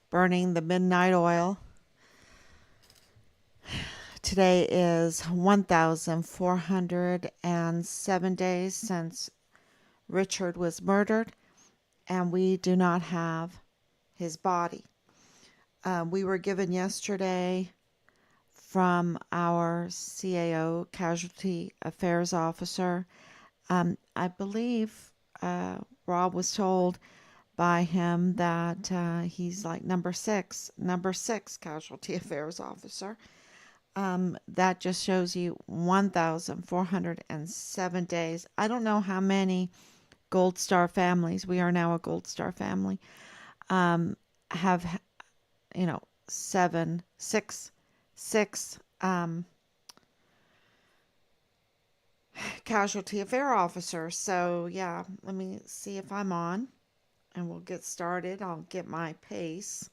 burning the midnight oil. Today is 1,407 days since Richard was murdered, and we do not have his body. We were given yesterday from our CAO, Casualty Affairs Officer. I believe Rob was told by him that he's like number six Casualty Affairs Officer. That just shows you 1,407 days. I don't know how many Gold Star families, we are now a Gold Star family, have, six casualty affair officers. So, yeah, let me see if I'm on and we'll get started. I'll get my pace.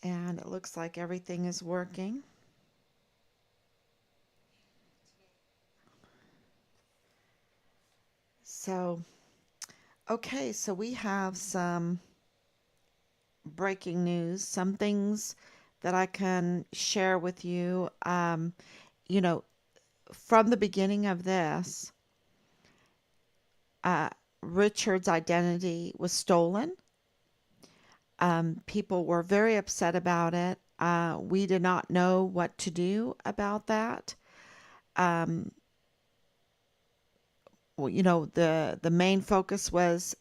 And it looks like everything is working. So, okay, so we have some breaking news, some things that I can share with you. You know, from the beginning of this, Richard's identity was stolen. People were very upset about it. We did not know what to do about that. Um, the main focus was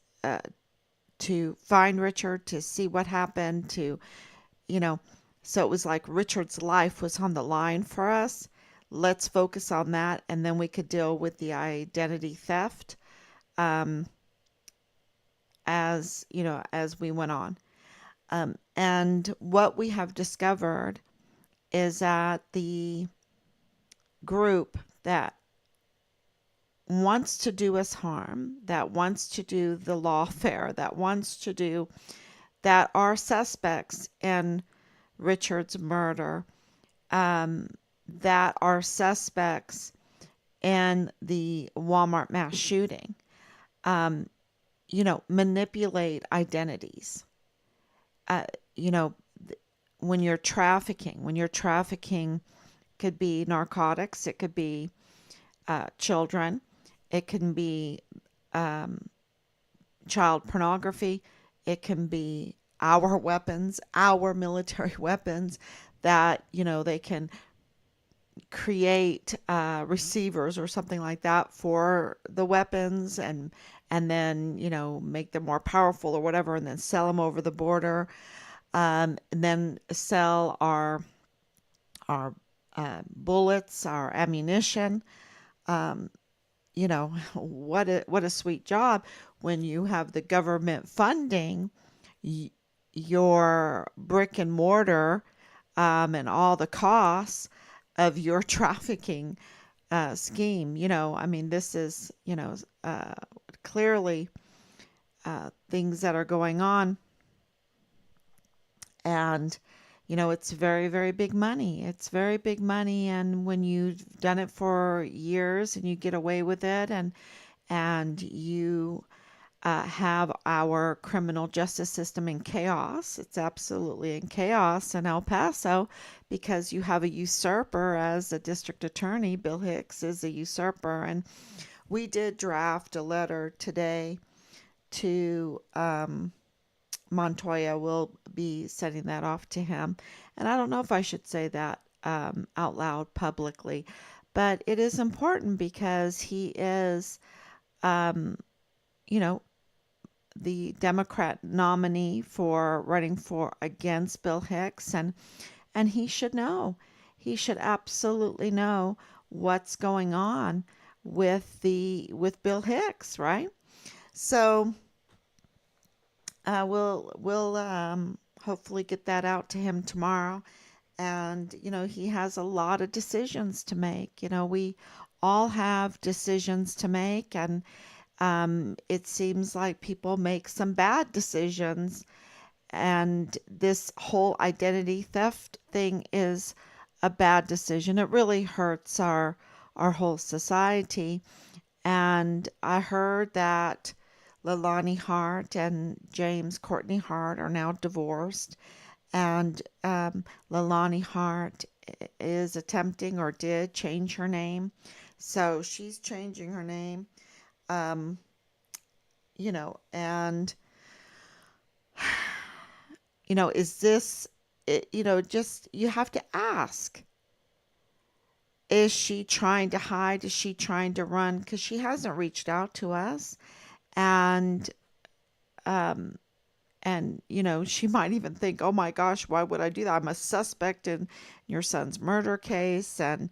to find Richard, to see what happened, you know, so it was like Richard's life was on the line for us. Let's focus on that, and then we could deal with the identity theft um, as we went on. And what we have discovered is that the group that wants to do us harm, that wants to do the lawfare, that are suspects in Richard's murder, that are suspects in the Walmart mass shooting, manipulate identities. Uh, you know, when you're trafficking, could be narcotics, it could be children, it can be child pornography, it can be our weapons, our military weapons that, they can create receivers or something like that for the weapons and then, make them more powerful or whatever, and then sell them over the border, and then sell our bullets, our ammunition. Um, what a sweet job when you have the government funding your brick and mortar, and all the costs of your trafficking scheme. This is, clearly things that are going on. And, it's very, very big money. It's very big money. And when you've done it for years and you get away with it, and you have our criminal justice system in chaos. It's absolutely in chaos in El Paso because you have a usurper as a district attorney. Bill Hicks is a usurper. And we did draft a letter today to Montoya. We'll be sending that off to him. And I don't know if I should say that out loud publicly, but it is important because he is, you know, the Democrat nominee for running for against Bill Hicks, and he should know. He should absolutely know what's going on with Bill Hicks, right? So we'll hopefully get that out to him tomorrow. And he has a lot of decisions to make. We all have decisions to make, and it seems like people make some bad decisions, and this whole identity theft thing is a bad decision. It really hurts our whole society. And I heard that Leilani Hart and James Courtney Hart are now divorced, and Leilani Hart is attempting or did change her name. So she's changing her name, um, and, is this, just you have to ask, is she trying to hide? Is she trying to run? Because she hasn't reached out to us. And, um, she might even think, oh my gosh, why would I do that? I'm a suspect in your son's murder case. And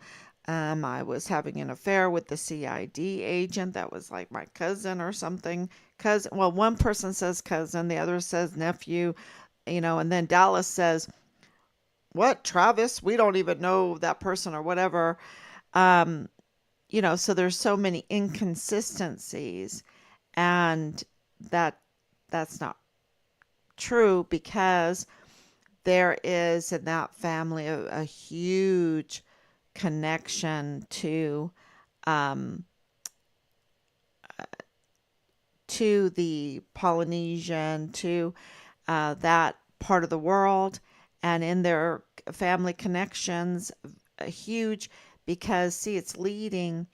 I was having an affair with the CID agent that was like my cousin or something. Cousin, well, one person says cousin, the other says nephew, and then Dallas says, what, Travis? We don't even know that person or whatever. Um, so there's so many inconsistencies, and that that's not true, because there is in that family a huge connection um, to the Polynesian, to that part of the world, and in their family connections, huge, because see, it's leading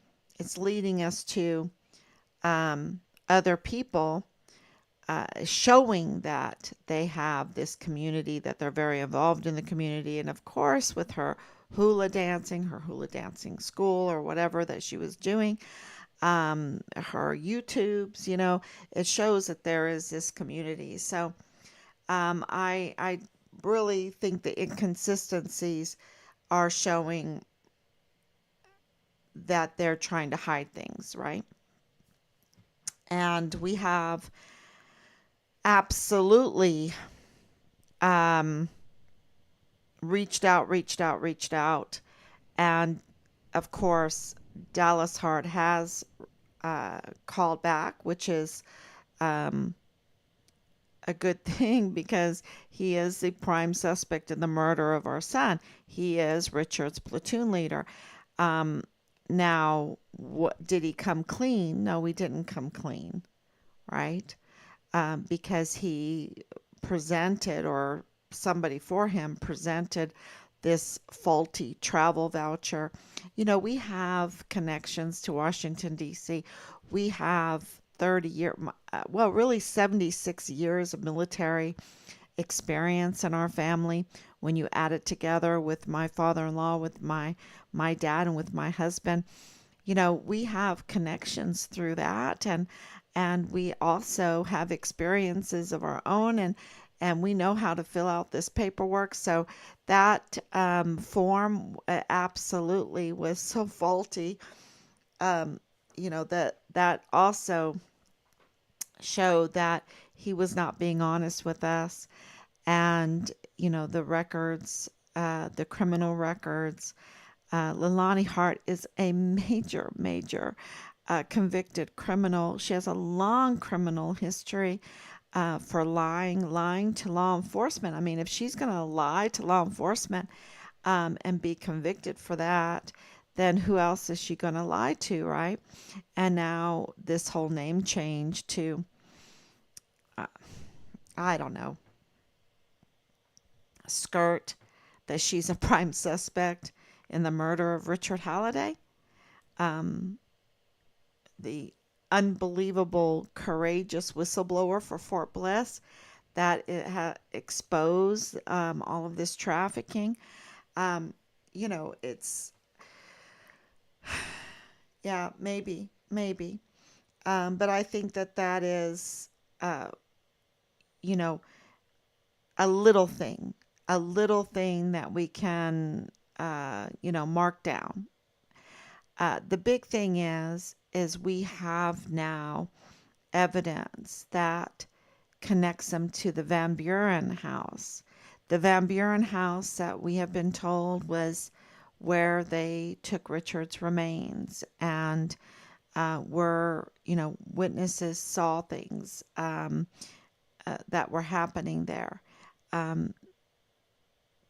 us to other people, showing that they have this community, that they're very involved in the community. And of course, with her hula dancing school or whatever that she was doing, her YouTubes, it shows that there is this community. So I really think the inconsistencies are showing that they're trying to hide things, right? And we have absolutely um, reached out. And of course, Dallas Hart has called back, which is um, a good thing, because he is the prime suspect in the murder of our son. He is Richard's platoon leader. Um, Now, what did he come clean? No, he didn't come clean, right? Because he presented, or somebody for him presented, this faulty travel voucher. We have connections to Washington, D.C. We have well, really 76 years of military experience in our family. When you add it together with my father-in-law, with my dad, and with my husband, we have connections through that, and we also have experiences of our own, and we know how to fill out this paperwork. So that form absolutely was so faulty. That also showed that he was not being honest with us. And the records, the criminal records. Leilani Hart is a major convicted criminal. She has a long criminal history for lying to law enforcement. I mean, if she's going to lie to law enforcement and be convicted for that, then who else is she going to lie to, right? And now this whole name change to, uh, I don't know, skirt that she's a prime suspect in the murder of Richard Halliday. Um, the unbelievable, courageous whistleblower for Fort Bliss, that it exposed all of this trafficking. Um, it's, yeah, maybe. But I think that is, uh, you know, a little thing that we can, mark down. The big thing is we have now evidence that connects them to the Van Buren house. The Van Buren house that we have been told was where they took Richard's remains, and witnesses saw things that were happening there. Um,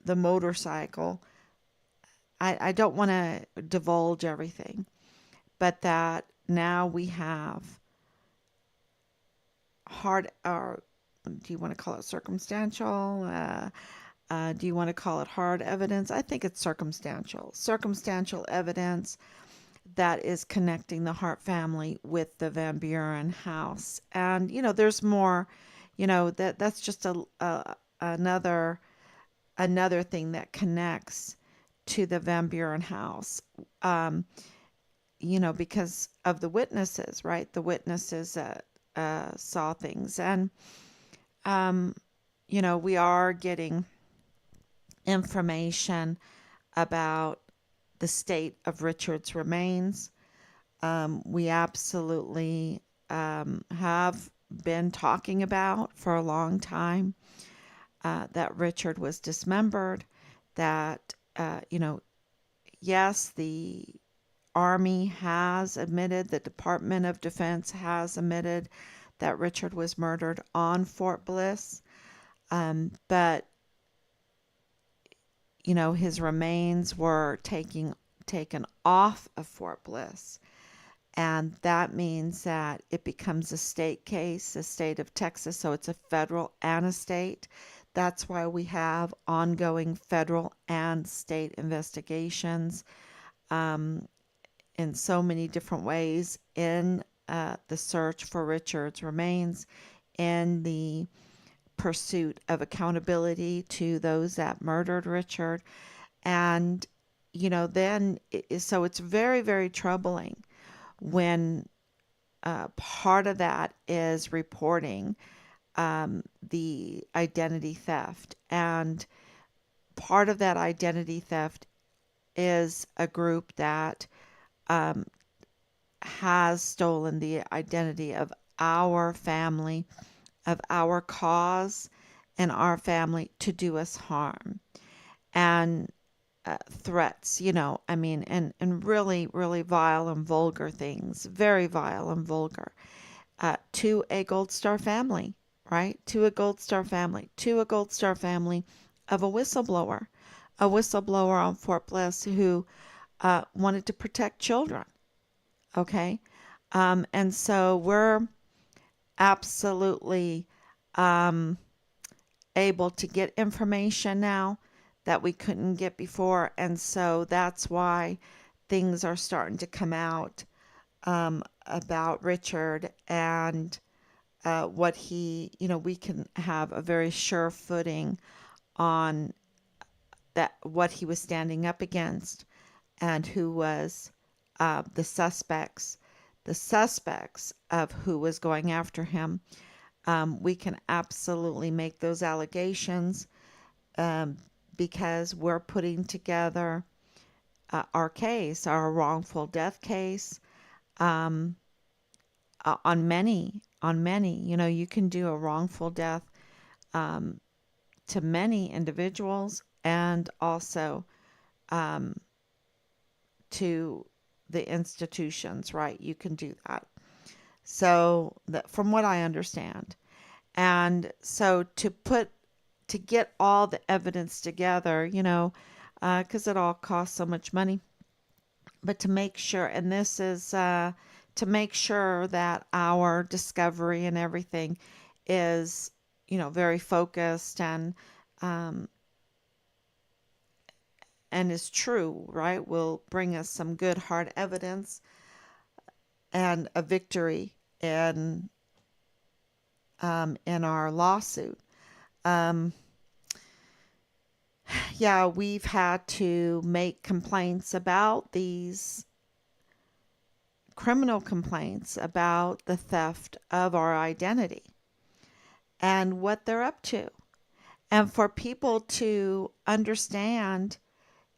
the motorcycle, I don't want to divulge everything, but that now we have hard, or do you want to call it circumstantial? Do you want to call it hard evidence? I think it's circumstantial. Circumstantial evidence that is connecting the Hart family with the Van Buren house. And, there's more, that's just another another thing that connects to the Van Buren house. Um, because of the witnesses, right? The witnesses that saw things. And, um, we are getting information about the state of Richard's remains. We absolutely have been talking about for a long time that Richard was dismembered, that, yes, the Army has admitted, the Department of Defense has admitted that Richard was murdered on Fort Bliss. But his remains were taken off of Fort Bliss. And that means that it becomes a state case, the state of Texas. So it's a federal and a state. That's why we have ongoing federal and state investigations in so many different ways in the search for Richard's remains, in the pursuit of accountability to those that murdered Richard. And, then, so it's very, very troubling when part of that is reporting the identity theft. And part of that identity theft is a group that has stolen the identity of our family, of our cause, and our family to do us harm. And threats, and really, really vile and vulgar things, very vile and vulgar, to a Gold Star family, right? To a Gold Star family, of a whistleblower on Fort Bliss who wanted to protect children. Okay. And so we're absolutely able to get information now that we couldn't get before. And so that's why things are starting to come out about Richard and what he, we can have a very sure footing on that, what he was standing up against and who was the suspects of who was going after him. We can absolutely make those allegations because we're putting together our case, our wrongful death case, on many. You can do a wrongful death to many individuals and also to the institutions, right? You can do that. So, from what I understand. And so to get all the evidence together, because it all costs so much money, but to make sure, and this is to make sure that our discovery and everything is, very focused and is true, right? Will bring us some good hard evidence and a victory in our lawsuit. Yeah, we've had to make complaints about these criminal complaints about the theft of our identity and what they're up to. And for people to understand,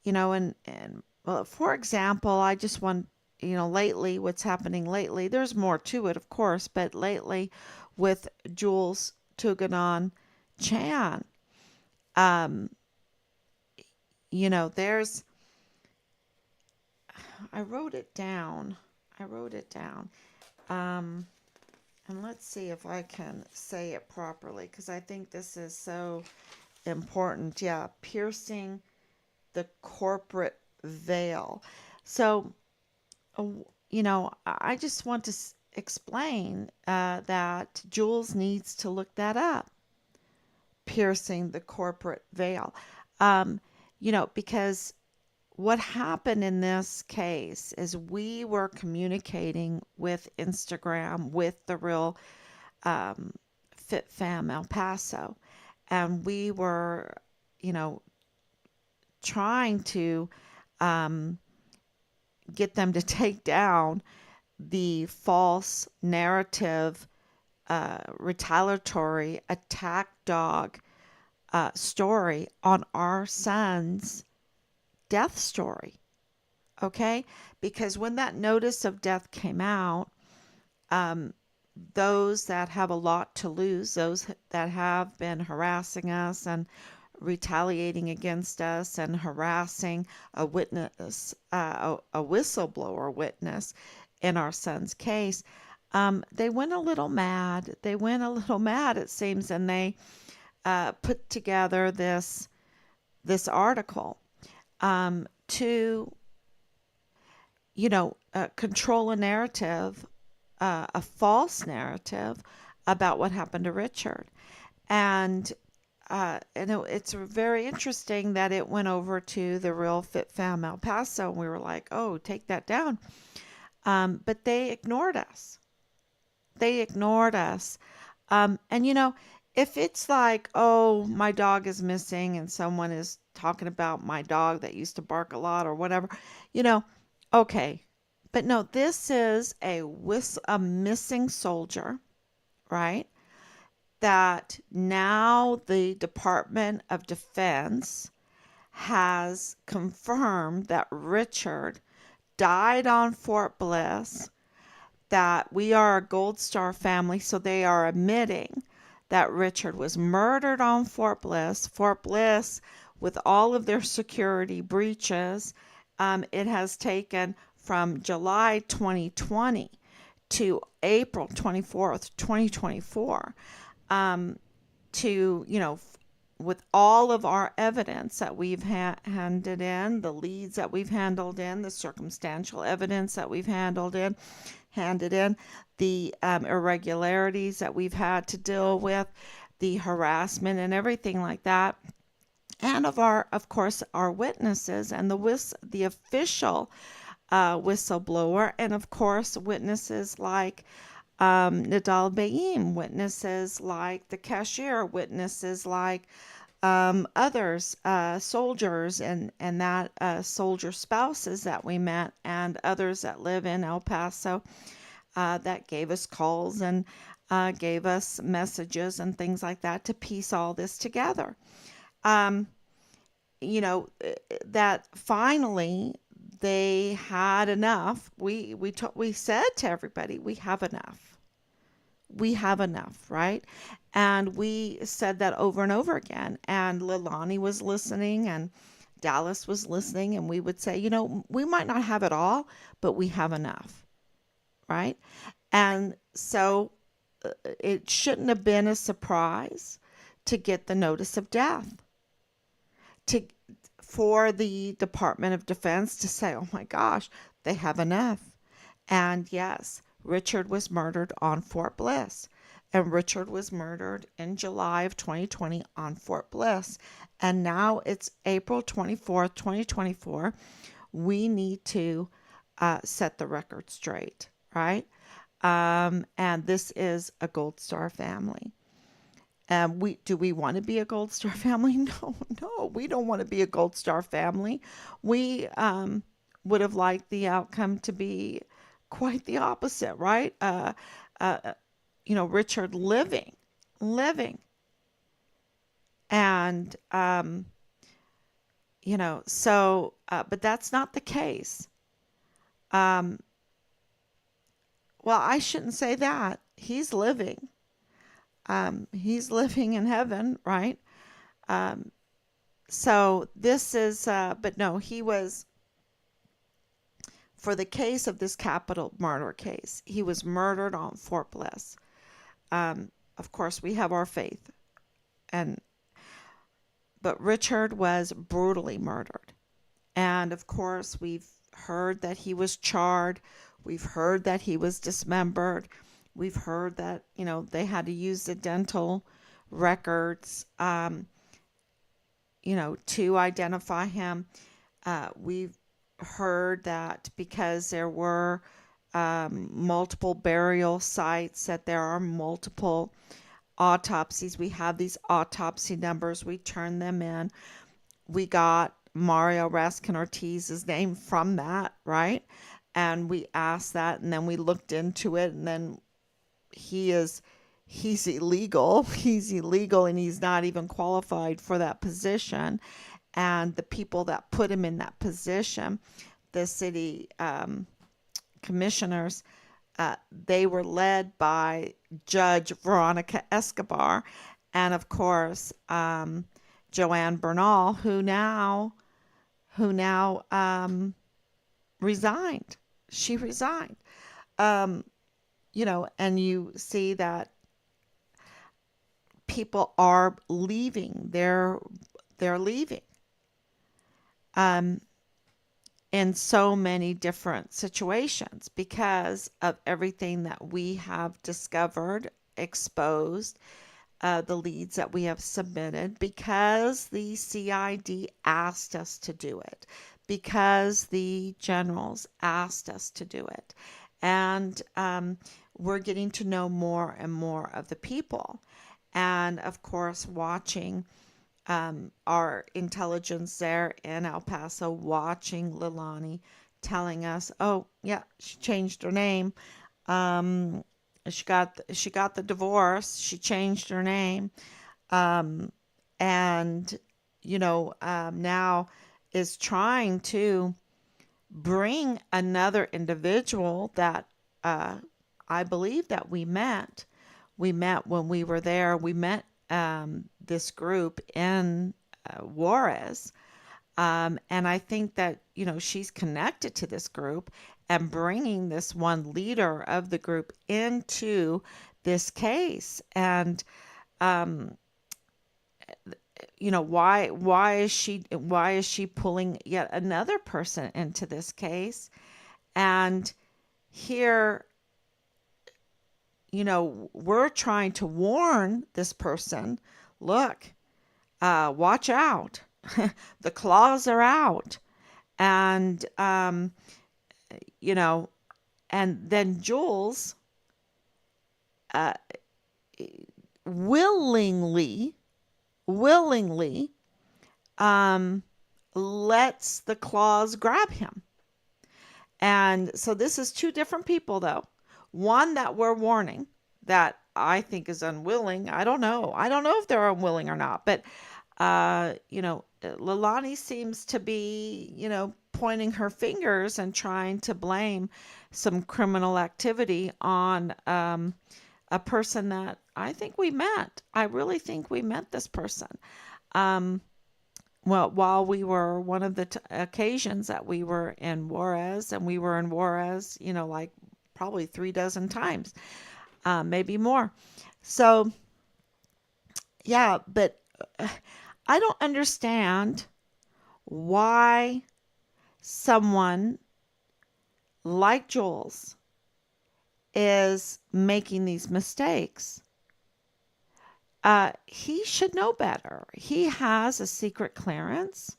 and well, for example, I just want, lately, what's happening lately, there's more to it, of course, but lately with Jules Tuganon Chan, um, there's, I wrote it down. Um, and let's see if I can say it properly because I think this is so important. Yeah, piercing the corporate veil. So, I just want to explain that Jules needs to look that up, piercing the corporate veil. Um, because what happened in this case is we were communicating with Instagram with the real um, Fit Fam El Paso, and we were, you know, trying to um, get them to take down the false narrative, retaliatory attack dog story on our son's death story. Okay? Because when that notice of death came out, um, those that have a lot to lose, those that have been harassing us and retaliating against us and harassing a witness, a whistleblower witness in our son's case, they went a little mad. They went a little mad, it seems, and they put together this article to control a narrative, a false narrative about what happened to Richard. And it's very interesting that it went over to the Real Fit Fam El Paso, and we were like, "Oh, take that down." But they ignored us. They ignored us. And if it's like, "Oh, my dog is missing," and someone is talking about my dog that used to bark a lot or whatever, you know, okay. But no, this is a missing soldier, right? That now the Department of Defense has confirmed that Richard died on Fort Bliss, that we are a Gold Star family, so they are admitting that Richard was murdered on Fort Bliss. Fort Bliss, with all of their security breaches, it has taken from July 2020 to April 24th, 2024, to, with all of our evidence that we've handed in, the leads that we've handled in, the circumstantial evidence that we've handed in, the irregularities that we've had to deal with, the harassment and everything like that, and of course, our witnesses and the official whistleblower, and of course, witnesses like Nadal Bayim, witnesses like the cashier, witnesses like others, soldiers and that soldier spouses that we met, and others that live in El Paso that gave us calls and gave us messages and things like that to piece all this together. Um, that finally they had enough. We said to everybody, we have enough. We have enough, right? And we said that over and over again. And Leilani was listening, and Dallas was listening, and we would say, we might not have it all, but we have enough, right? And so it shouldn't have been a surprise to get the notice of death, to for the Department of Defense to say, oh my gosh, they have enough. And yes, Richard was murdered on Fort Bliss. And Richard was murdered in July of 2020 on Fort Bliss. And now it's April 24th, 2024. We need to set the record straight, right? And this is a Gold Star family. Do we want to be a Gold Star family? No, we don't want to be a Gold Star family. We would have liked the outcome to be quite the opposite, right? Richard living, and but that's not the case. Um, well, I shouldn't say that. He's living. He's living in heaven, right? Um, so this is, but no, he was, for the case of this capital murder case, he was murdered on Fort Bliss. Of course, we have our faith, but Richard was brutally murdered. And of course, we've heard that he was charred We've heard that he was dismembered. We've heard that, they had to use the dental records, to identify him. We've heard that because there were multiple burial sites, that there are multiple autopsies. We have these autopsy numbers. We turn them in. We got Mario Raskin Ortiz's name from that, right? And we asked that, and then we looked into it, and then he's illegal. He's illegal, and he's not even qualified for that position. And the people that put him in that position, the city commissioners, they were led by Judge Veronica Escobar, and of course Joanne Bernal, who now resigned. She resigned. And you see that people are leaving. They're leaving. In so many different situations because of everything that we have discovered, exposed, the leads that we have submitted, because the CID asked us to do it, because the generals asked us to do it. And we're getting to know more and more of the people. And of course, watching our intelligence there in El Paso, watching Leilani, telling us, oh yeah, she changed her name. She got the divorce. She changed her name, and now is trying to bring another individual that I believe that we met. We met when we were there. We met this group in Juarez. And I think that, she's connected to this group and bringing this one leader of the group into this case. And, why is she pulling yet another person into this case? And here, we're trying to warn this person, look, watch out. The claws are out. And, and then Jules willingly lets the claws grab him. And so this is two different people, though. One that we're warning that I think is unwilling. I don't know if they're unwilling or not, but Leilani seems to be, pointing her fingers and trying to blame some criminal activity on a person that I think we met. I really think we met this person. Well, while we were one of the occasions that we were in Juarez, and we were in Juarez, like probably 3 dozen times, maybe more. So, yeah, but I don't understand why someone like Jules is making these mistakes. He should know better. He has a secret clearance.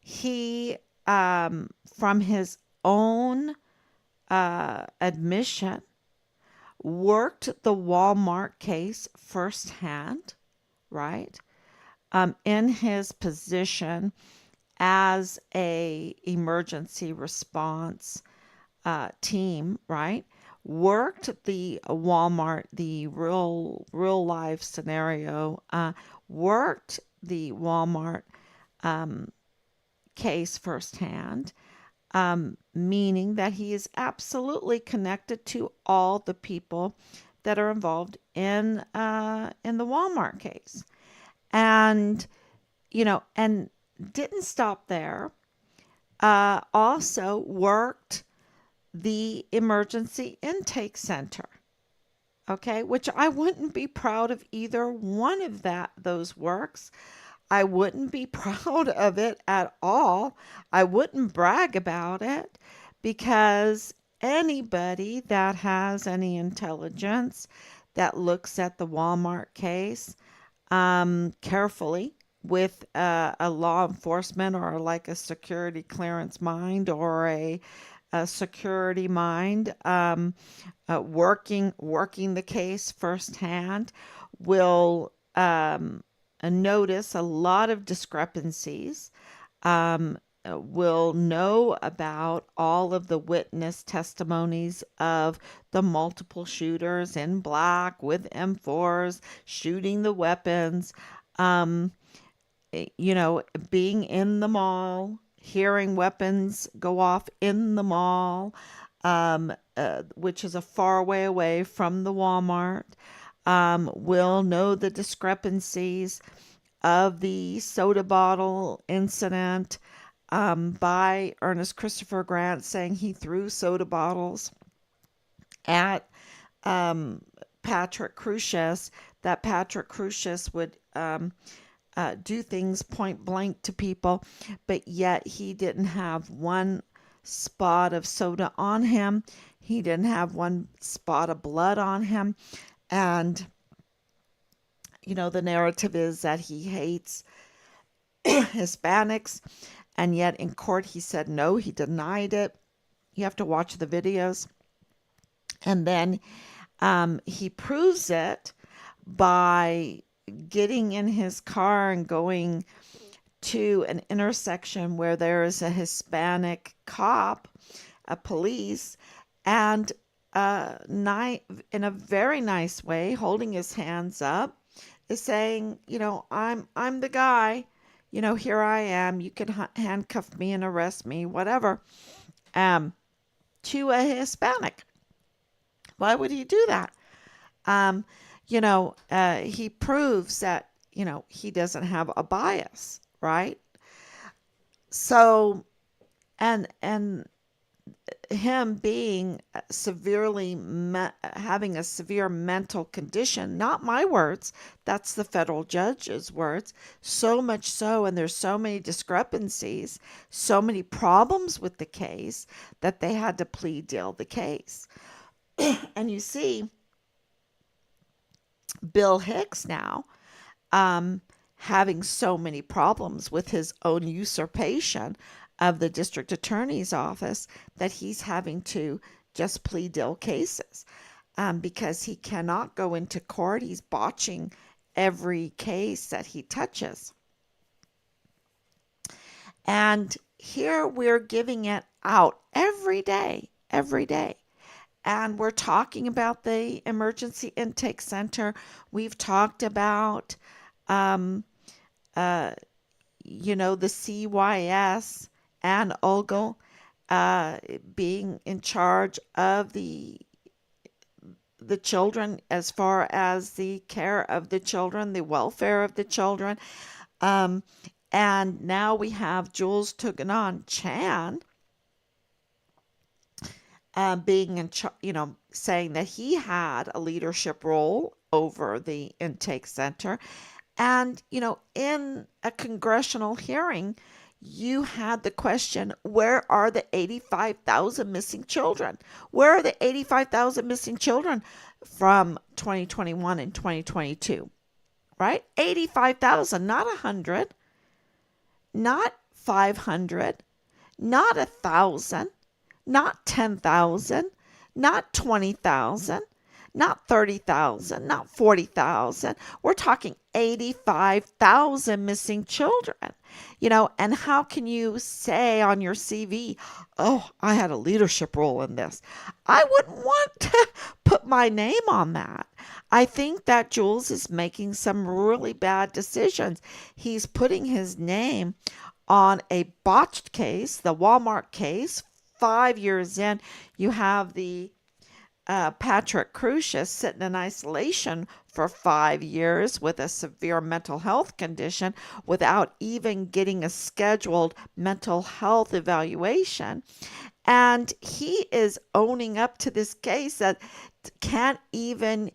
He, from his own admission, worked the Walmart case firsthand, right? In his position as a emergency response team, right? Worked the Walmart, the real life scenario, worked the Walmart case firsthand, meaning that he is absolutely connected to all the people that are involved in the Walmart case. And, and didn't stop there. Also worked the emergency intake center. Okay, which I wouldn't be proud of either one of those works. I wouldn't be proud of it at all. I wouldn't brag about it because anybody that has any intelligence that looks at the Walmart case carefully with a law enforcement or like a security clearance mind or a security mind working the case firsthand will notice a lot of discrepancies, will know about all of the witness testimonies of the multiple shooters in black with M4s shooting the weapons, um, being in the mall, hearing weapons go off in the mall, which is a far way away from the Walmart, will know the discrepancies of the soda bottle incident by Ernest Christopher Grant saying he threw soda bottles at Patrick Crusius, that Patrick Crusius would do things point blank to people, but yet he didn't have one spot of soda on him. He didn't have one spot of blood on him. And, the narrative is that he hates Hispanics. And yet in court, he said no, he denied it. You have to watch the videos. And then he proves it by getting in his car and going to an intersection where there is a Hispanic cop, a police, and in a very nice way, holding his hands up, is saying, I'm the guy, here I am. You can handcuff me and arrest me, whatever, to a Hispanic. Why would he do that? He proves that, he doesn't have a bias, right? So, and him being having a severe mental condition, not my words, that's the federal judge's words, so much so, and there's so many discrepancies, so many problems with the case that they had to plea deal the case. And you see, Bill Hicks now, having so many problems with his own usurpation of the district attorney's office that he's having to just plea deal cases because he cannot go into court. He's botching every case that he touches. And here we're giving it out every day. And we're talking about the emergency intake center. We've talked about, the CYS and Ogle being in charge of the children as far as the care of the children, the welfare of the children. And now we have Jules Tuganon Chan being in saying that he had a leadership role over the intake center. And, in a congressional hearing, you had the question, where are the 85,000 missing children? Where are the 85,000 missing children from 2021 and 2022? Right? 85,000, not 100, not 500, not 1,000, not 10,000, not 20,000, not 30,000, not 40,000. We're talking 85,000 missing children, and how can you say on your CV, oh, I had a leadership role in this? I wouldn't want to put my name on that. I think that Jules is making some really bad decisions. He's putting his name on a botched case, the Walmart case. 5 years in, you have the Patrick Crusius sitting in isolation for 5 years with a severe mental health condition without even getting a scheduled mental health evaluation. And he is owning up to this case that can't even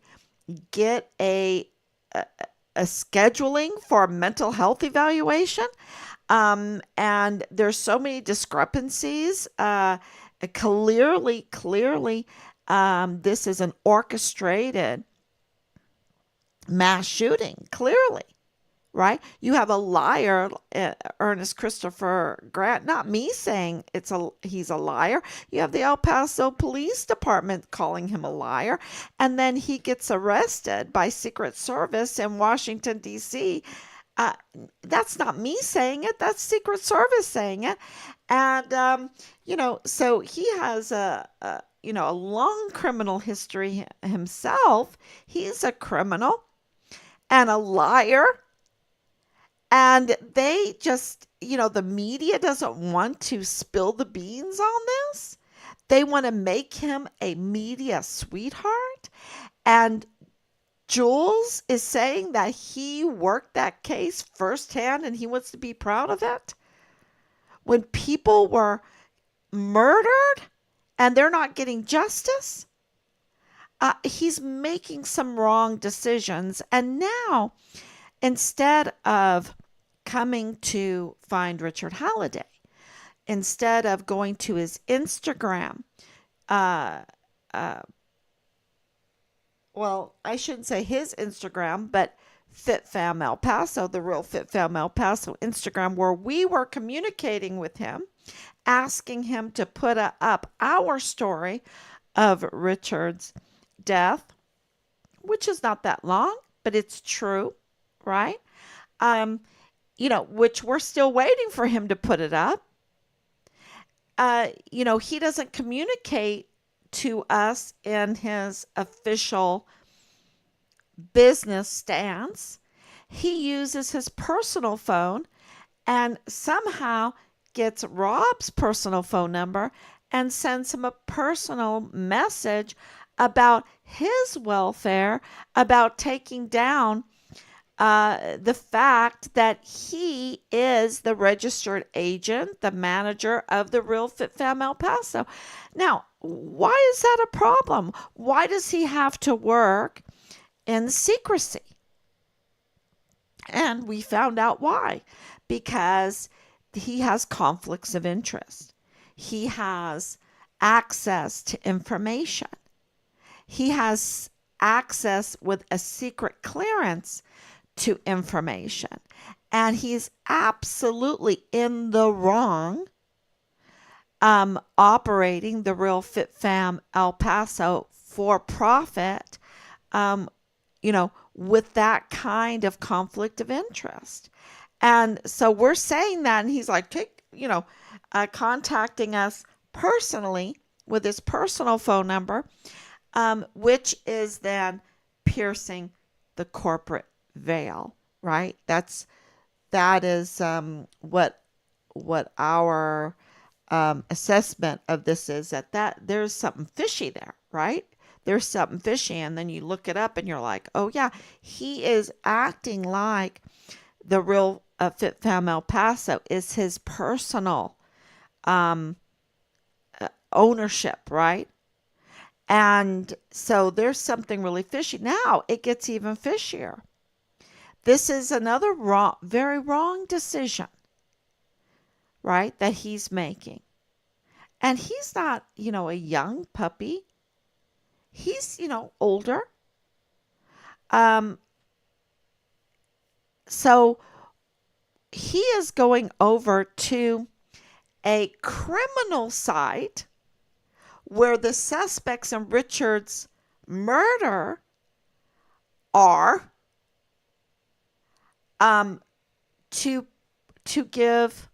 get a scheduling for a mental health evaluation. And there's so many discrepancies Clearly, this is an orchestrated mass shooting. Clearly, right? You have a liar, Ernest Christopher Grant. Not me saying he's a liar. You have the El Paso Police Department calling him a liar, and then he gets arrested by Secret Service in Washington D.C. Uh, that's not me saying it. That's Secret Service saying it, and so he has a long criminal history himself. He's a criminal and a liar, and they just, the media doesn't want to spill the beans on this. They want to make him a media sweetheart. And Jules is saying that he worked that case firsthand and he wants to be proud of it. When people were murdered and they're not getting justice, he's making some wrong decisions. And now, instead of coming to find Richard Halliday, instead of going to his Instagram, uh, uh, well, I shouldn't say his Instagram, but Fit Fam El Paso, the real Fit Fam El Paso Instagram, where we were communicating with him, asking him to put up our story of Richard's death, which is not that long, but it's true, right? Which we're still waiting for him to put it up. He doesn't communicate to us in his official business stance. He uses his personal phone and somehow gets Rob's personal phone number and sends him a personal message about his welfare, about taking down the fact that he is the registered agent, the manager of the Real Fit Fam El Paso. Now, why is that a problem? Why does he have to work in secrecy? And we found out why. Because he has conflicts of interest. He has access to information. He has access with a secret clearance to information. And he's absolutely in the wrong operating the Real Fit Fam El Paso for profit, with that kind of conflict of interest. And so we're saying that, and he's like, contacting us personally with his personal phone number, which is then piercing the corporate veil, right? That is what our assessment of this is, that there's something fishy there, right? There's something fishy, and then you look it up and you're like, oh yeah, he is acting like the Real Fit Fam El Paso is his personal ownership, right? And so there's something really fishy. Now it gets even fishier. This is another very wrong decision, right, that he's making. And he's not, a young puppy. He's, older. So he is going over to a criminal site where the suspects in Richard's murder are, to give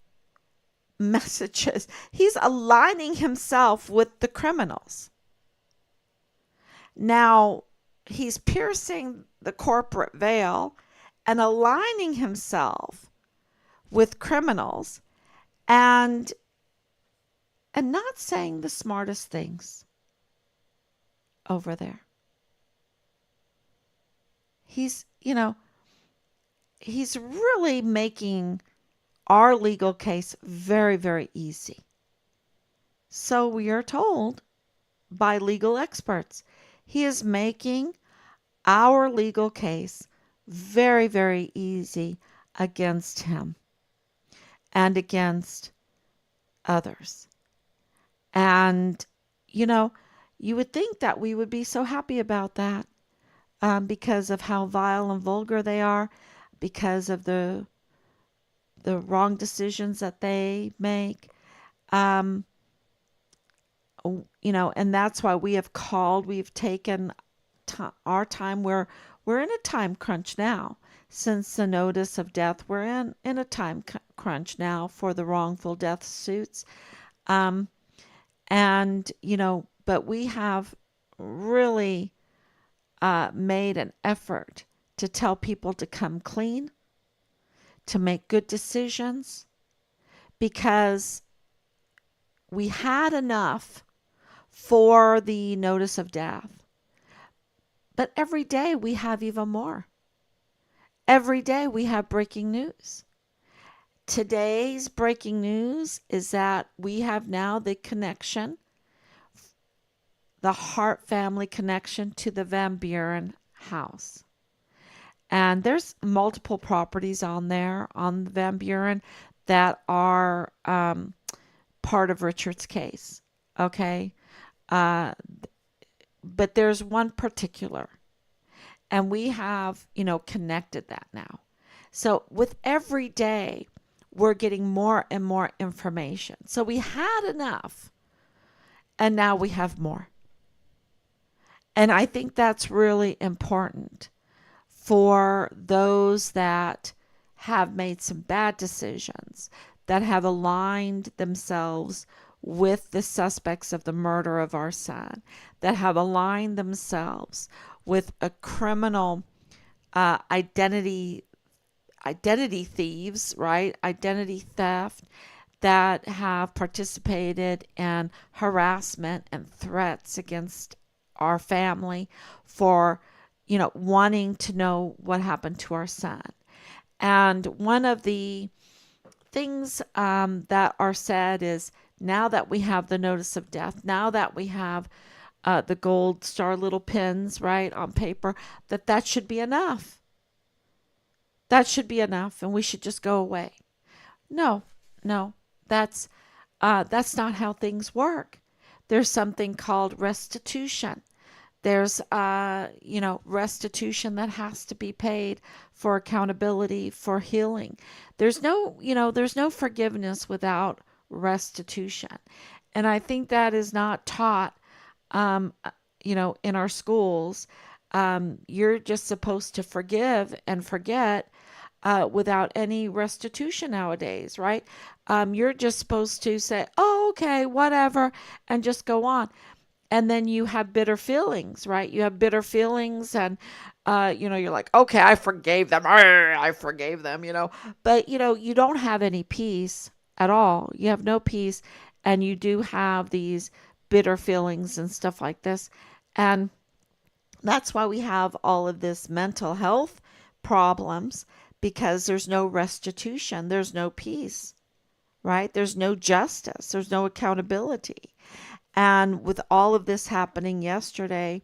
messages. He's aligning himself with the criminals. Now, he's piercing the corporate veil and aligning himself with criminals and not saying the smartest things over there. He's really making our legal case very, very easy. So we are told by legal experts. He is making our legal case very, very easy against him and against others. And, you know, you would think that we would be so happy about that, because of how vile and vulgar they are, because of the wrong decisions that they make. Um, and that's why we've taken our time. We're in a time crunch now. Since the notice of death, we're in a time crunch now for the wrongful death suits. Um, and, but we have really made an effort to tell people to come clean, to make good decisions, because we had enough for the notice of death. But every day we have even more. Every day we have breaking news. Today's breaking news is that we have now the connection, the Hart family connection to the Van Buren house. And there's multiple properties on there on Van Buren that are part of Richard's case. Okay. Uh, but there's one particular, and we have, connected that now. So with every day, we're getting more and more information. So we had enough, and now we have more. And I think that's really important for those that have made some bad decisions, that have aligned themselves with the suspects of the murder of our son, that have aligned themselves with a criminal identity thieves, right? Identity theft, that have participated in harassment and threats against our family for, wanting to know what happened to our son. And one of the things that are said is, now that we have the notice of death, now that we have the gold star little pins, right, on paper, that should be enough. That should be enough, and we should just go away. No, no, that's not how things work. There's something called restitution. There's restitution that has to be paid for accountability, for healing. There's no forgiveness without restitution. And I think that is not taught, um, in our schools. You're just supposed to forgive and forget, without any restitution nowadays, right? You're just supposed to say, oh, okay, whatever, and just go on. And then you have bitter feelings, right? You have bitter feelings, and you're like, okay, I forgave them. I forgave them. But you don't have any peace at all. You have no peace, and you do have these bitter feelings and stuff like this. And that's why we have all of this mental health problems, because there's no restitution, there's no peace, right? There's no justice, there's no accountability. And with all of this happening yesterday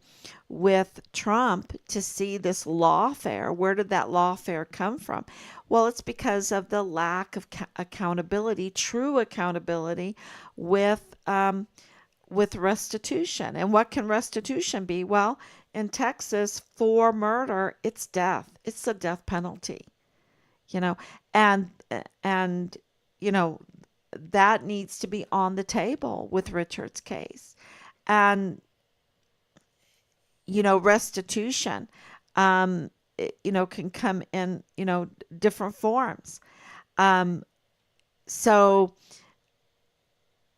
with Trump, to see this lawfare, where did that lawfare come from? Well, it's because of the lack of accountability, true accountability, with restitution. And what can restitution be? Well, in Texas, for murder, it's death. It's the death penalty. You know, and and you know that needs to be on the table with Richard's case. And restitution, can come in, different forms. Um, so,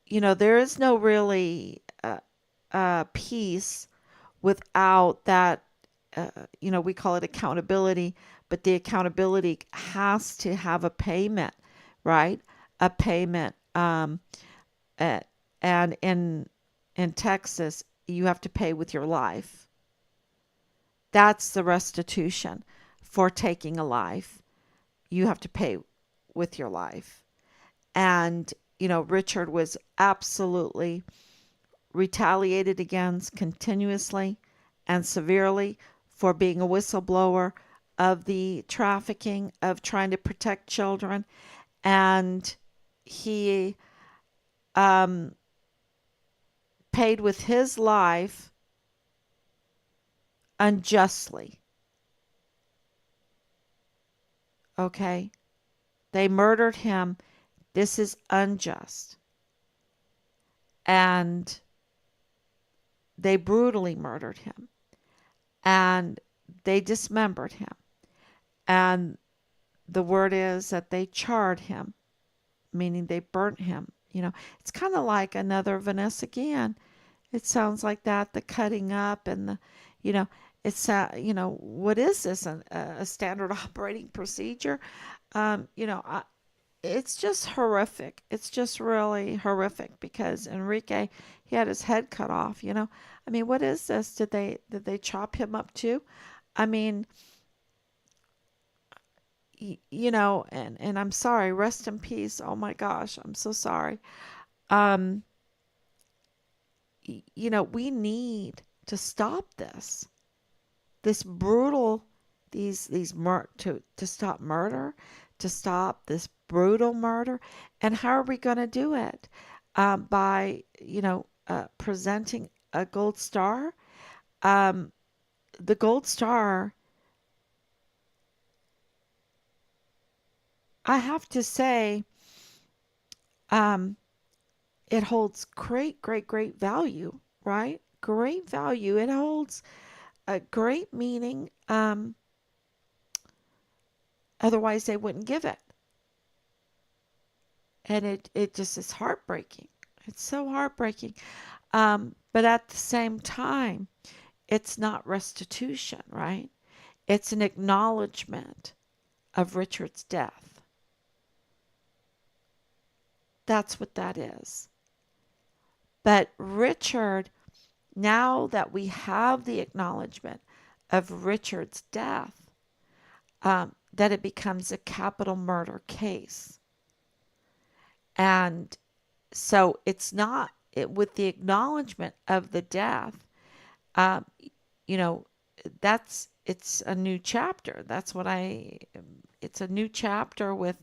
there is no really peace without that. We call it accountability, but the accountability has to have a payment, right? A payment. Uh, and in Texas, you have to pay with your life. That's the restitution for taking a life. You have to pay with your life. And, Richard was absolutely retaliated against continuously and severely for being a whistleblower of the trafficking, of trying to protect children. And he, um, paid with his life unjustly. Okay? They murdered him. This is unjust. And they brutally murdered him. And they dismembered him. And the word is that they charred him, meaning they burnt him. It's kind of like another Vanessa Guillen. It sounds like that, the cutting up and you know, what is this? A standard operating procedure? It's just horrific. It's just really horrific because Enrique, he had his head cut off. I mean, what is this? Did they chop him up too? I mean, and I'm sorry, rest in peace. Oh my gosh, I'm so sorry. Um, we need to stop this brutal, to stop murder, to stop this brutal murder. And how are we going to do it? By, presenting a gold star. The gold star, I have to say, um, it holds great, great, great value, right? Great value. It holds a great meaning. Otherwise, they wouldn't give it. And it just is heartbreaking. It's so heartbreaking. But at the same time, it's not restitution, right? It's an acknowledgement of Richard's death. That's what that is. But Richard, now that we have the acknowledgement of Richard's death, that it becomes a capital murder case. And so it's not, with the acknowledgement of the death, um, you know, it's a new chapter. It's a new chapter with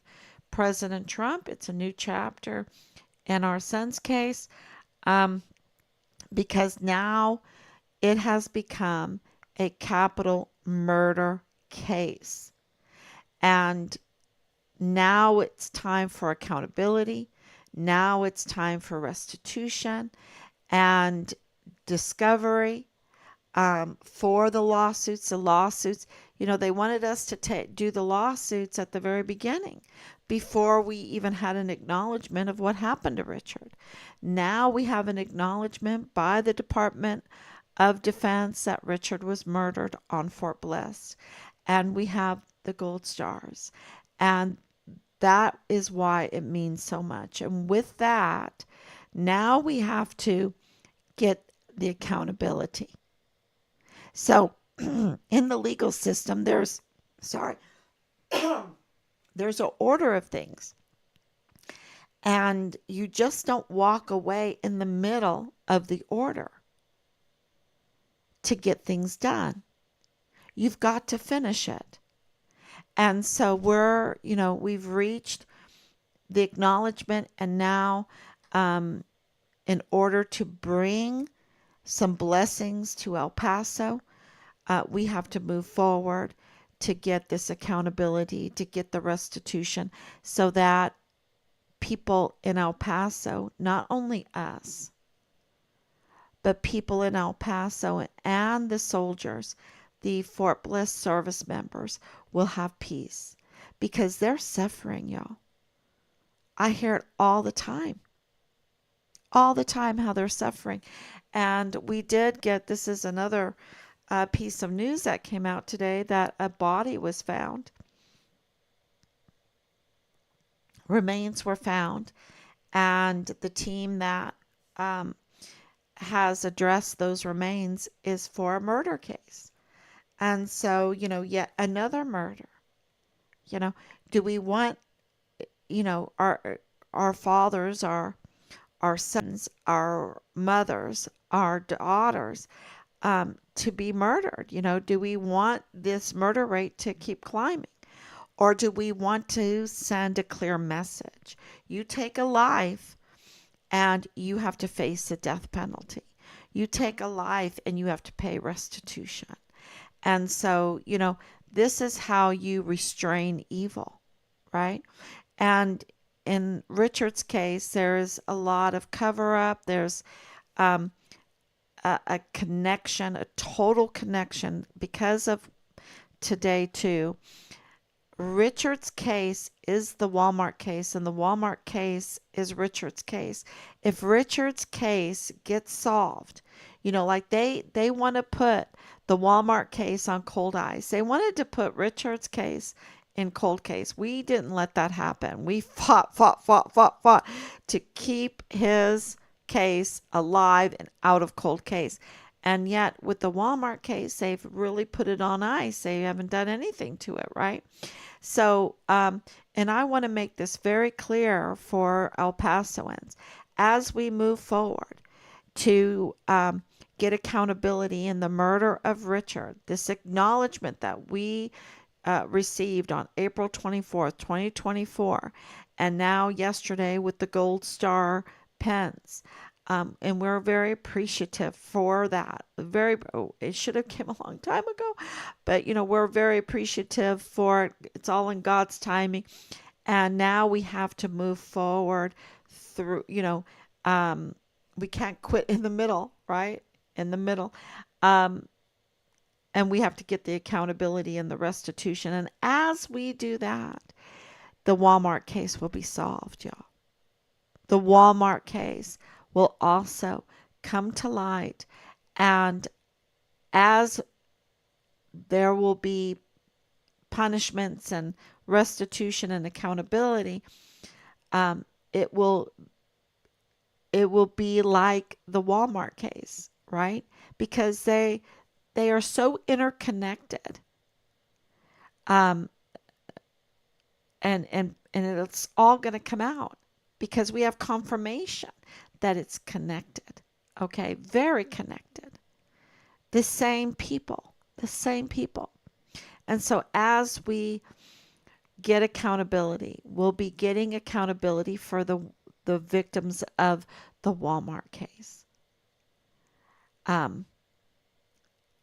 President Trump. It's a new chapter in our son's case, um, because now it has become a capital murder case. And now it's time for accountability. Now it's time for restitution and discovery, for the lawsuits. They wanted us to do the lawsuits at the very beginning before we even had an acknowledgement of what happened to Richard. Now we have an acknowledgement by the Department of Defense that Richard was murdered on Fort Bliss. And we have the gold stars. And that is why it means so much. And with that, now we have to get the accountability. So in the legal system, there's an order of things. And you just don't walk away in the middle of the order to get things done. You've got to finish it. And so we've reached the acknowledgement, and now, in order to bring some blessings to El Paso, we have to move forward to get this accountability, to get the restitution, so that people in El Paso, not only us, but people in El Paso and the soldiers, the Fort Bliss service members, will have peace, because they're suffering, y'all. I hear it all the time how they're suffering. And we did get, this is another piece of news that came out today, that a body was found. Remains were found, and the team that has addressed those remains is for a murder case. And so, yet another murder. Do we want, our fathers, our sons, our mothers, our daughters, to be murdered? Do we want this murder rate to keep climbing? Or do we want to send a clear message? You take a life, and you have to face the death penalty. You take a life and you have to pay restitution. And so, this is how you restrain evil, right? And in Richard's case, there's a lot of cover up. There's um, a connection, a total connection because of today, too. Richard's case is the Walmart case, and the Walmart case is Richard's case. If Richard's case gets solved, like they want to put the Walmart case on cold ice. They wanted to put Richard's case in cold case. We didn't let that happen. We fought to keep his case alive and out of cold case. And yet, with the Walmart case, they've really put it on ice. They haven't done anything to it, right? So, and I want to make this very clear for El Pasoans as we move forward to get accountability in the murder of Richard, this acknowledgement that we received on April 24th, 2024, and now yesterday with the Gold Star pens. And we're very appreciative for that. It should have come a long time ago, but we're very appreciative for it. It's all in God's timing, and now we have to move forward through. We can't quit in the middle, right? In the middle, and we have to get the accountability and the restitution. And as we do that, the Walmart case will be solved, y'all. The Walmart case will also come to light, and as there will be punishments and restitution and accountability, um, it will be like the Walmart case, right? Because they are so interconnected, um, and it's all going to come out because we have confirmation that it's connected. Okay, very connected. The same people, the same people. And so as we get accountability, we'll be getting accountability for the victims of the Walmart case.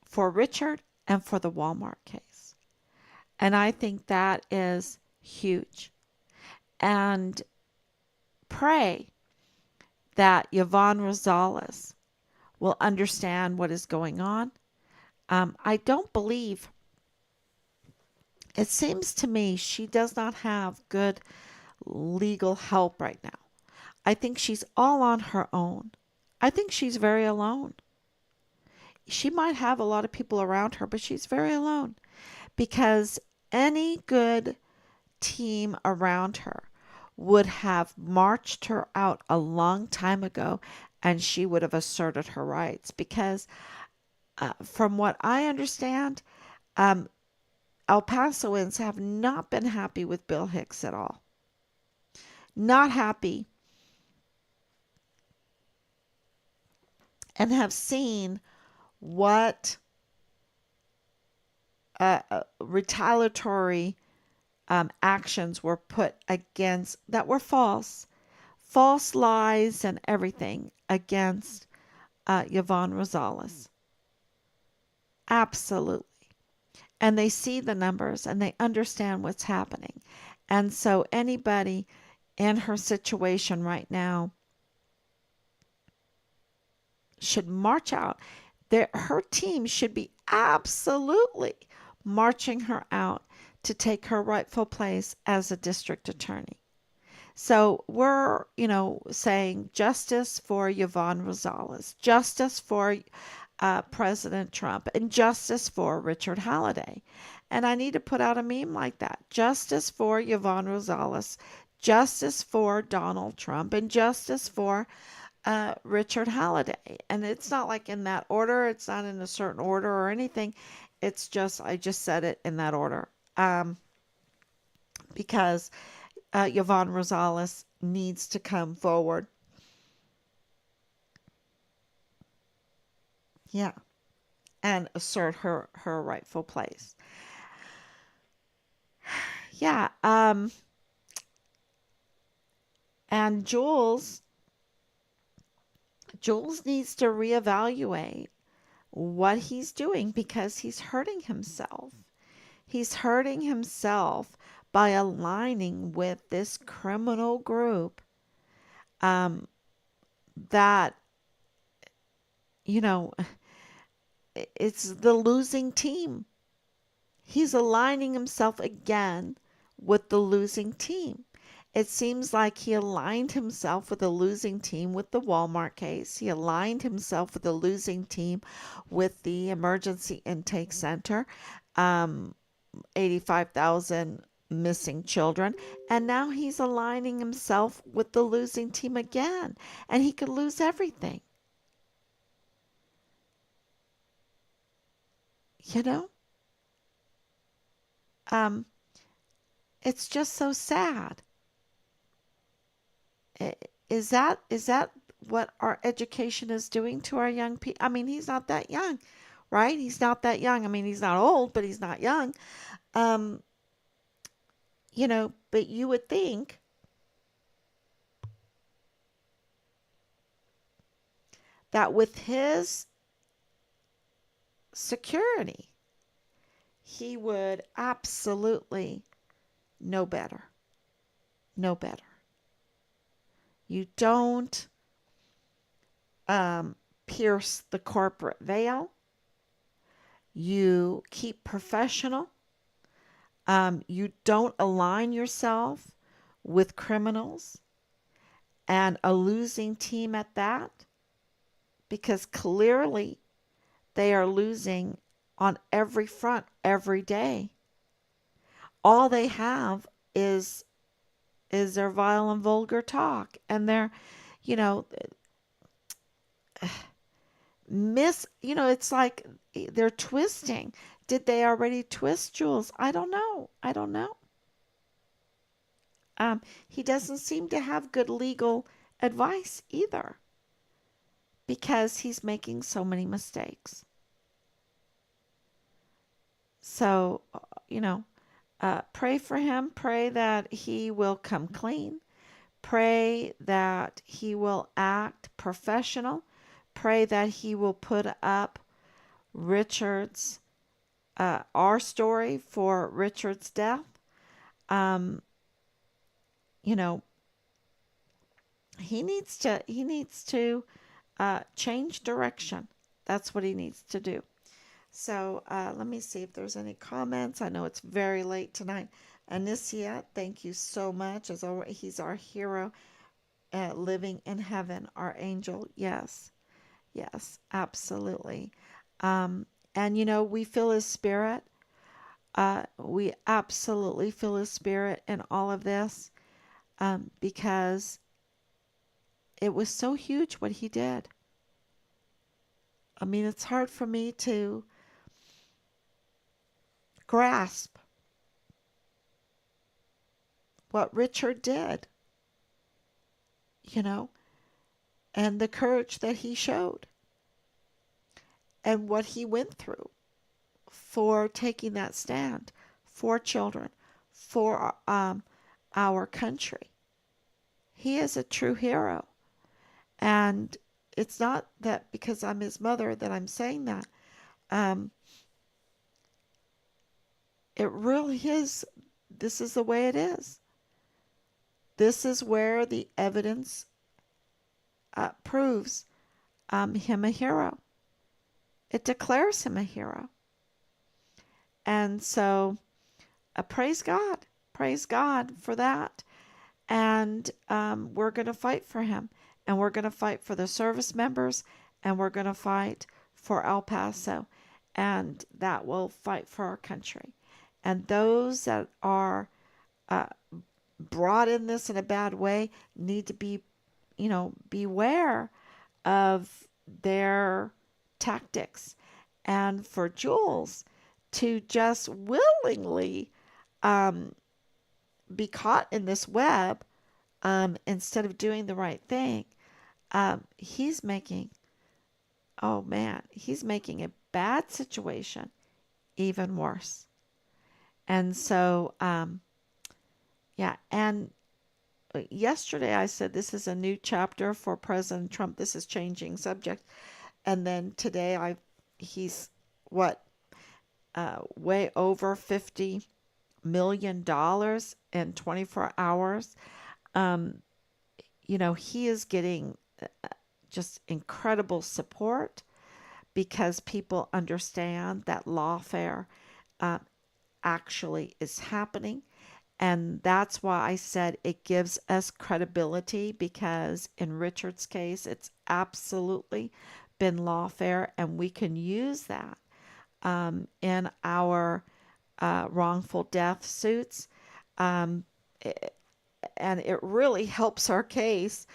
For Richard and for the Walmart case. And I think that is huge. And pray that Yvonne Rosales will understand what is going on. I don't believe, it seems to me she does not have good legal help right now. I think she's all on her own. I think she's very alone. She might have a lot of people around her, but she's very alone because any good team around her would have marched her out a long time ago and she would have asserted her rights because from what I understand, El Pasoans have not been happy with Bill Hicks at all. Not happy, and have seen what retaliatory actions were put against that were false lies and everything against Yvonne Rosales. Absolutely. And they see the numbers and they understand what's happening. And so anybody in her situation right now should march out. Her team should be absolutely marching her out to take her rightful place as a district attorney. So we're, saying justice for Yvonne Rosales, justice for President Trump, and justice for Richard Halliday. And I need to put out a meme like that. Justice for Yvonne Rosales, justice for Donald Trump, and justice for Richard Halliday. And it's not like in that order. It's not in a certain order or anything. It's just, I just said it in that order. Because Yvonne Rosales needs to come forward. Yeah. And assert her rightful place. Yeah. And Jules Jules needs to reevaluate what he's doing because he's hurting himself. He's hurting himself by aligning with this criminal group um, that, you know, it's the losing team. He's aligning himself again with the losing team. It seems like he aligned himself with a losing team with the Walmart case. He aligned himself with a losing team with the emergency intake center, 85,000 missing children. And now he's aligning himself with the losing team again. And he could lose everything. You know? Um, it's just so sad. Is that what our education is doing to our young people? I mean, he's not that young, right? He's not that young. I mean, he's not old, but he's not young. Um, but you would think that with his security, he would absolutely know better. Know better. You don't pierce the corporate veil. You keep professional. You don't align yourself with criminals and a losing team at that, because clearly they are losing on every front every day. All they have is their vile and vulgar talk and their, you know, it's like they're twisting. Did they already twist, Jules? I don't know. I don't know. He doesn't seem to have good legal advice either because he's making so many mistakes. So, pray for him. Pray that he will come clean. Pray that he will act professional. Pray that he will put up Richard's, our story for Richard's death. Um, you know, he needs to change direction. That's what he needs to do. So let me see if there's any comments. I know it's very late tonight. Anicia, thank you so much. As always, he's our hero, living in heaven, our angel. Yes, yes, absolutely. Um, and we feel his spirit. We absolutely feel his spirit in all of this, because it was so huge what he did. I mean, it's hard for me to grasp what Richard did, you know, and the courage that he showed and what he went through for taking that stand for children, for our country. He is a true hero. And it's not that because I'm his mother that I'm saying that. Um, it really is. This is the way it is. This is where the evidence proves him a hero. It declares him a hero. And so, praise God for that. And we're going to fight for him. And we're going to fight for the service members. And we're going to fight for El Paso. And that will fight for our country. And those that are uh, brought in this in a bad way need to be, beware of their tactics. And for Jules to just willingly um, be caught in this web, instead of doing the right thing, he's making, oh man, he's making a bad situation even worse. And so, yeah, and yesterday I said this is a new chapter for President Trump. This is changing subject. And then today he's what, way over $50 million in 24 hours. Um, he is getting just incredible support because people understand that lawfare uh, actually is happening. And that's why I said it gives us credibility, because in Richard's case, it's absolutely been lawfare, and we can use that in our wrongful death suits. Um, and it really helps our case.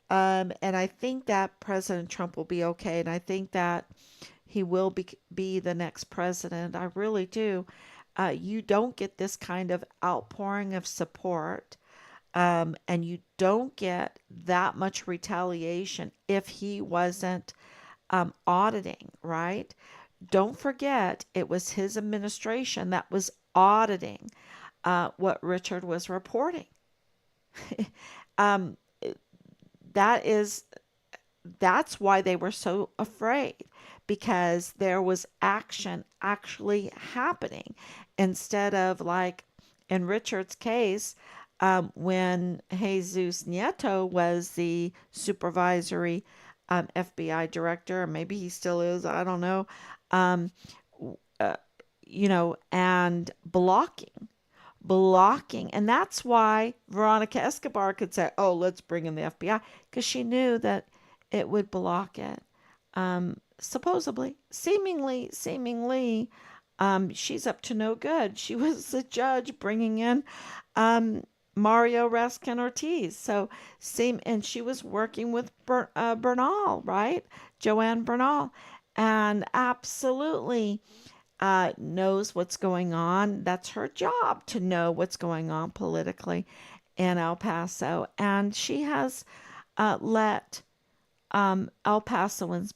And I think that President Trump will be okay. And I think that he will be the next president. I really do. You don't get this kind of outpouring of support, and you don't get that much retaliation if he wasn't auditing, right? Don't forget, it was his administration that was auditing what Richard was reporting. um, that is that's why they were so afraid, because there was action actually happening, instead of like in Richard's case, when Jesus Nieto was the supervisory FBI director, or maybe he still is, I don't know, um, uh, and blocking. And that's why Veronica Escobar could say, oh, let's bring in the FBI, because she knew that it would block it. Supposedly, seemingly, she's up to no good. She was the judge bringing in Mario Raskin Ortiz. And she was working with Bernal, right? Joanne Bernal. And absolutely knows what's going on. That's her job, to know what's going on politically in El Paso. And she has let El Pasoans,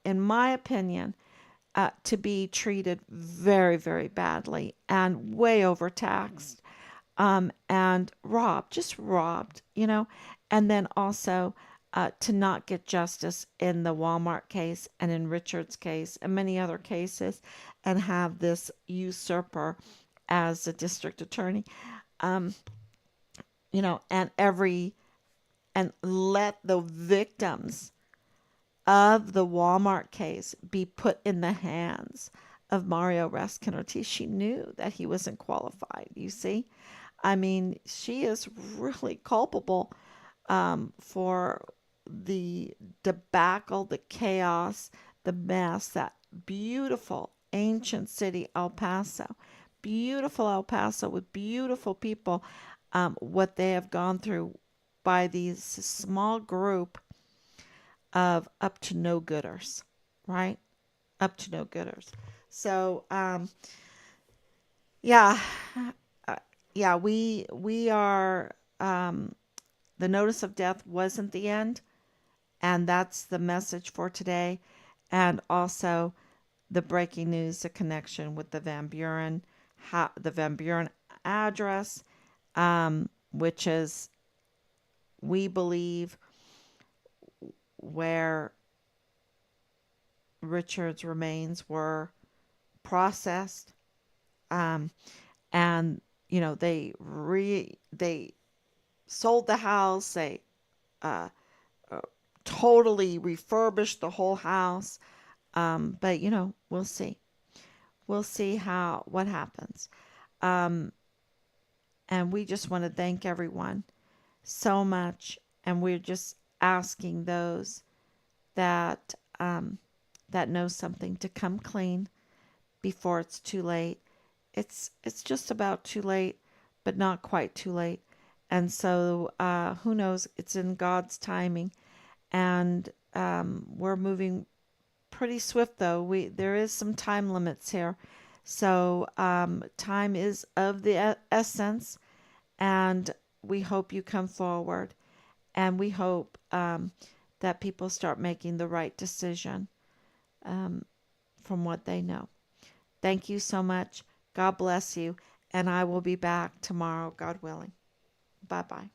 in my opinion, to be treated very, very badly and way overtaxed, and robbed, and then also to not get justice in the Walmart case and in Richard's case and many other cases, and have this usurper as the district attorney, um, and let the victims of the Walmart case be put in the hands of Mario Raskin Ortiz. She knew that he wasn't qualified, you see. I mean, she is really culpable for the debacle, the chaos, the mess, that beautiful ancient city, El Paso. Beautiful El Paso with beautiful people, what they have gone through by these small group of up to no gooders, right? Up to no gooders. So, yeah, yeah, we are. The notice of death wasn't the end, and that's the message for today, and also the breaking news, the connection with the the Van Buren address, which is, we believe, where Richard's remains were processed, um, and they sold the house. They uh, uh, totally refurbished the whole house. But we'll see. We'll see what happens. Um, and we just want to thank everyone so much, and we're just asking those that that know something to come clean before it's too late. It's just about too late, but not quite too late. And so who knows? It's in God's timing, and we're moving pretty swift. Though there is some time limits here, so time is of the essence, and we hope you come forward, and we hope that people start making the right decision from what they know. Thank you so much. God bless you. And I will be back tomorrow, God willing. Bye bye.